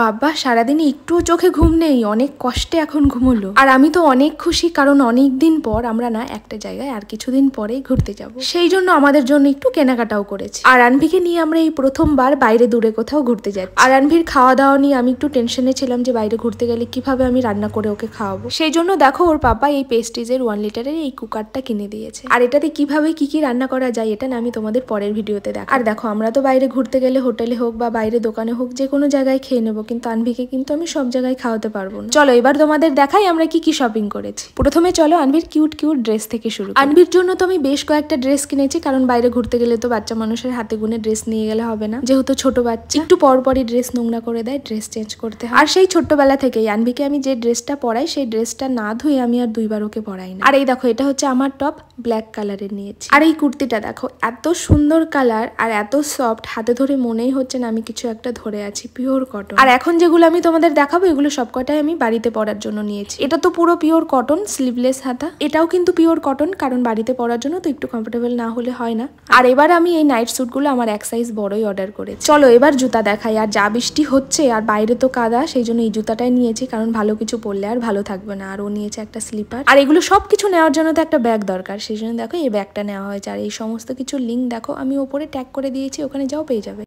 বাবা সারাদিন একটুও চোখে ঘুম নেই, অনেক কষ্টে এখন ঘুমোলো। আর আমি তো অনেক খুশি, কারণ অনেক দিন পর আমরা না একটা জায়গায় আর কিছুদিন পরেই ঘুরতে যাব, সেই জন্য আমাদের জন্য একটু কেনাকাটাও করেছি। আর আনভিকে নিয়ে আমরা এই প্রথমবার বাইরে দূরে কোথাও ঘুরতে যাচ্ছি। আর আনভির খাওয়া দাওয়া নিয়ে আমি একটু টেনশনে ছিলাম যে বাইরে ঘুরতে গেলে কিভাবে আমি রান্না করে ওকে খাওয়াবো। সেই জন্য দেখো ওর পাপা এই পেস্টিজের 1 লিটারের এই কুকারটা কিনে দিয়েছে। আর এটাতে কিভাবে কি কি রান্না করা যায় এটা না আমি তোমাদের পরের ভিডিওতে দেখো। আর দেখো আমরা তো বাইরে ঘুরতে গেলে হোটেলে হোক বা বাইরে দোকানে হোক যে কোনো জায়গায় খেয়ে নেবো, কিন্তু আনভিকে কিন্তু আমি সব জায়গায় খাওয়াতে পারবো না। চলো এবার তোমাদের দেখাই আমরা কি কি শপিং করেছি। প্রথমে চলো আনভির কিউট কিউট ড্রেস থেকে শুরু। আনভির জন্য তো আমি বেশ কয়েকটা ড্রেস কিনেছি, কারণ বাইরে ঘুরতে গেলে তো বাচ্চা মানুষের হাতে গুনে ড্রেস নিয়ে গেলে হবে না, যেহেতু ছোট বাচ্চা একটু পরপরই ড্রেস নোংরা করে দেয়, ড্রেস চেঞ্জ করতে হয়। আর সেই ছোট্টবেলা থেকেই আনভিকে আমি যে ড্রেসটা পরাই সেই ড্রেসটা না ধুয়ে আমি আর 2বার ওকে পরাই না। আর এই দেখো এটা হচ্ছে আমার টপ, ব্ল্যাক কালারের নিয়েছি। আর এই কুর্তিটা দেখো এত সুন্দর কালার আর এত সফট, হাতে ধরে মনেই হচ্ছে না আমি কিছু একটা ধরে আছি, পিওর কটন। আর এখন যেগুলো আমি তোমাদের দেখাবো এগুলো সবকটাই আমি বাড়িতে পরার জন্য নিয়েছি। এটা তো পুরো পিওর কটন, স্লিভলেস হাতা। এটাও কিন্তু পিওর কটন, কারণ বাড়িতে পরার জন্য তো একটু কমফোর্টেবল না হলে হয় না। আর এবার আমি এই নাইট স্যুটগুলো আমার এক সাইজ বড়ই অর্ডার করেছি। চলো এবার জুতা দেখাই। আর যা বৃষ্টি হচ্ছে আর বাইরে তো কাদা, সেই জন্য এই জুতাটাই নিয়েছি, কারণ ভালো কিছু পরলে আর ভালো থাকবে না। আর ও নিয়েছে একটা স্লিপার। আর এগুলো সবকিছু নেওয়ার জন্য তো একটা ব্যাগ দরকার, সেই জন্য দেখো এই ব্যাগটা নেওয়া হয়েছে। আর এই সমস্ত কিছু লিঙ্ক দেখো আমি ওপরে ট্যাগ করে দিয়েছি, ওখানে যাও পেয়ে যাবে।